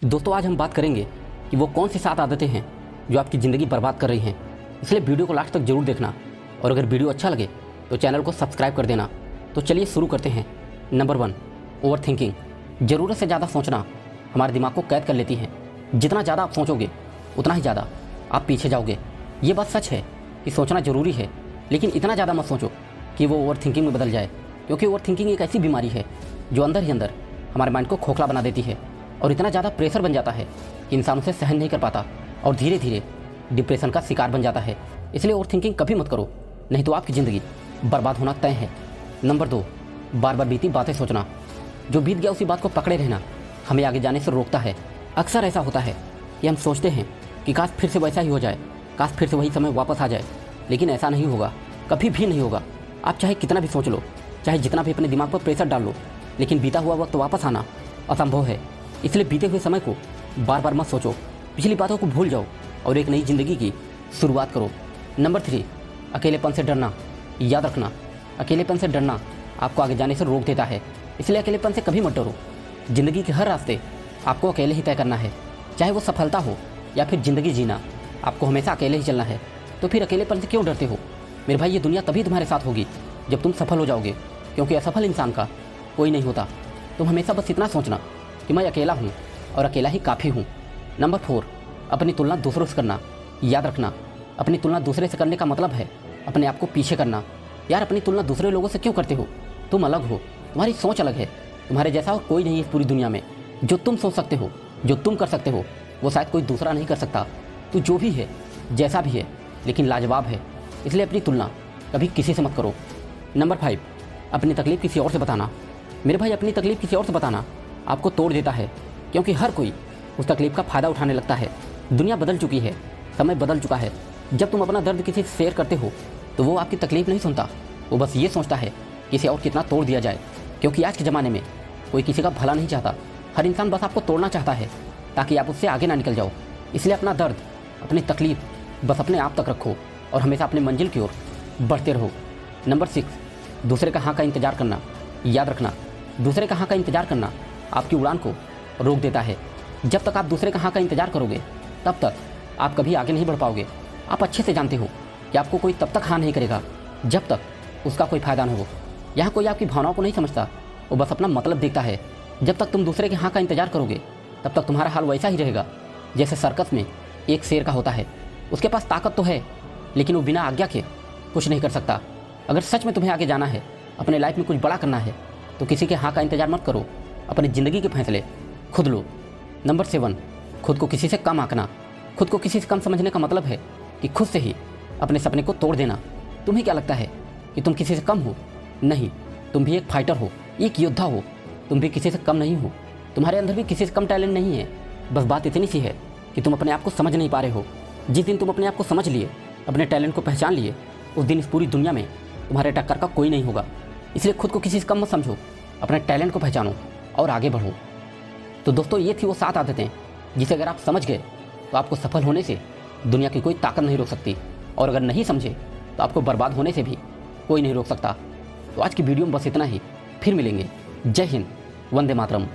दोस्तों आज हम बात करेंगे कि वो कौन सी 7 आदतें हैं जो आपकी ज़िंदगी बर्बाद कर रही हैं। इसलिए वीडियो को लास्ट तक जरूर देखना और अगर वीडियो अच्छा लगे तो चैनल को सब्सक्राइब कर देना। तो चलिए शुरू करते हैं। Number 1, over thinking. ज़रूरत से ज़्यादा सोचना हमारे दिमाग को कैद कर लेती है। जितना ज़्यादा आप सोचोगे उतना ही ज़्यादा आप पीछे जाओगे। ये बात सच है कि सोचना ज़रूरी है, लेकिन इतना ज़्यादा मत सोचो कि वो ओवर थिंकिंग में बदल जाए, क्योंकि ओवर थिंकिंग एक ऐसी बीमारी है जो अंदर ही अंदर हमारे माइंड को खोखला बना देती है और इतना ज़्यादा प्रेशर बन जाता है कि इंसान उसे सहन नहीं कर पाता और धीरे धीरे डिप्रेशन का शिकार बन जाता है। इसलिए ओवर थिंकिंग कभी मत करो, नहीं तो आपकी ज़िंदगी बर्बाद होना तय है। नंबर 2, बार बार बीती बातें सोचना। जो बीत गया उसी बात को पकड़े रहना हमें आगे जाने से रोकता है। अक्सर ऐसा होता है कि हम सोचते हैं कि काश फिर से वैसा ही हो जाए, काश फिर से वही समय वापस आ जाए, लेकिन ऐसा नहीं होगा, कभी भी नहीं होगा। आप चाहे कितना भी सोच लो, चाहे जितना भी अपने दिमाग पर प्रेशर डाल लो, लेकिन बीता हुआ वक्त वापस आना असंभव है। इसलिए बीते हुए समय को बार बार मत सोचो, पिछली बातों को भूल जाओ और एक नई ज़िंदगी की शुरुआत करो। नंबर 3, अकेलेपन से डरना। याद रखना, अकेलेपन से डरना आपको आगे जाने से रोक देता है। इसलिए अकेलेपन से कभी मत डरो। ज़िंदगी के हर रास्ते आपको अकेले ही तय करना है, चाहे वो सफलता हो या फिर ज़िंदगी जीना, आपको हमेशा अकेले ही चलना है। तो फिर अकेलेपन से क्यों डरते हो? मेरे भाई, ये दुनिया तभी तुम्हारे साथ होगी जब तुम सफल हो जाओगे, क्योंकि असफल इंसान का कोई नहीं होता। तुम हमेशा बस इतना सोचना कि मैं अकेला हूँ और अकेला ही काफ़ी हूँ। नंबर 4, अपनी तुलना दूसरों से करना। याद रखना, अपनी तुलना दूसरे से करने का मतलब है अपने आप को पीछे करना। यार, अपनी तुलना दूसरे लोगों से क्यों करते हो? तुम अलग हो, तुम्हारी सोच अलग है। तुम्हारे जैसा और कोई नहीं है इस पूरी दुनिया में। जो तुम सोच सकते हो, जो तुम कर सकते हो, वो शायद कोई दूसरा नहीं कर सकता। तो जो भी है, जैसा भी है, लेकिन लाजवाब है। इसलिए अपनी तुलना कभी किसी से मत करो। नंबर 5, अपनी तकलीफ़ किसी और से बताना। मेरे भाई, अपनी तकलीफ़ किसी और से बताना आपको तोड़ देता है, क्योंकि हर कोई उस तकलीफ़ का फ़ायदा उठाने लगता है। दुनिया बदल चुकी है, समय बदल चुका है। जब तुम अपना दर्द किसी से शेयर करते हो तो वो आपकी तकलीफ़ नहीं सुनता, वो बस ये सोचता है कि इसे और कितना तोड़ दिया जाए। क्योंकि आज के ज़माने में कोई किसी का भला नहीं चाहता, हर इंसान बस आपको तोड़ना चाहता है ताकि आप उससे आगे ना निकल जाओ। इसलिए अपना दर्द, अपनी तकलीफ़ बस अपने आप तक रखो और हमेशा अपने मंजिल की ओर बढ़ते रहो। नंबर 6, दूसरे का हाँ का इंतज़ार करना। याद रखना, दूसरे का हाँ का इंतज़ार करना आपकी उड़ान को रोक देता है। जब तक आप दूसरे का हाँ का इंतज़ार करोगे तब तक आप कभी आगे नहीं बढ़ पाओगे। आप अच्छे से जानते हो कि आपको कोई तब तक हाँ नहीं करेगा जब तक उसका कोई फ़ायदा न हो। यहाँ कोई आपकी भावनाओं को नहीं समझता, वो बस अपना मतलब देखता है। जब तक तुम दूसरे के हाँ का इंतज़ार करोगे तब तक तुम्हारा हाल वैसा ही रहेगा जैसे सर्कस में एक शेर का होता है। उसके पास ताकत तो है, लेकिन वो बिना आज्ञा के कुछ नहीं कर सकता। अगर सच में तुम्हें आगे जाना है, अपने लाइफ में कुछ बड़ा करना है, तो किसी के हाँ का इंतज़ार मत करो, अपनी ज़िंदगी के फैसले खुद लो। नंबर 7, खुद को किसी से कम आंकना। खुद को किसी से कम समझने का मतलब है कि खुद से ही अपने सपने को तोड़ देना। तुम्हें क्या लगता है कि तुम किसी से कम हो? नहीं, तुम भी एक फाइटर हो, एक योद्धा हो। तुम भी किसी से कम नहीं हो, तुम्हारे अंदर भी किसी से कम टैलेंट नहीं है। बस बात इतनी सी है कि तुम अपने आप को समझ नहीं पा रहे हो। जिस दिन तुम अपने आप को समझ लिए, अपने टैलेंट को पहचान लिए, उस दिन इस पूरी दुनिया में तुम्हारे टक्कर का कोई नहीं होगा। इसलिए खुद को किसी से कम मत समझो, अपने टैलेंट को पहचानो और आगे बढ़ो। तो दोस्तों, ये थी वो 7 आदतें जिसे अगर आप समझ गए तो आपको सफल होने से दुनिया की कोई ताकत नहीं रोक सकती, और अगर नहीं समझे तो आपको बर्बाद होने से भी कोई नहीं रोक सकता। तो आज की वीडियो में बस इतना ही, फिर मिलेंगे। जय हिंद, वंदे मातरम।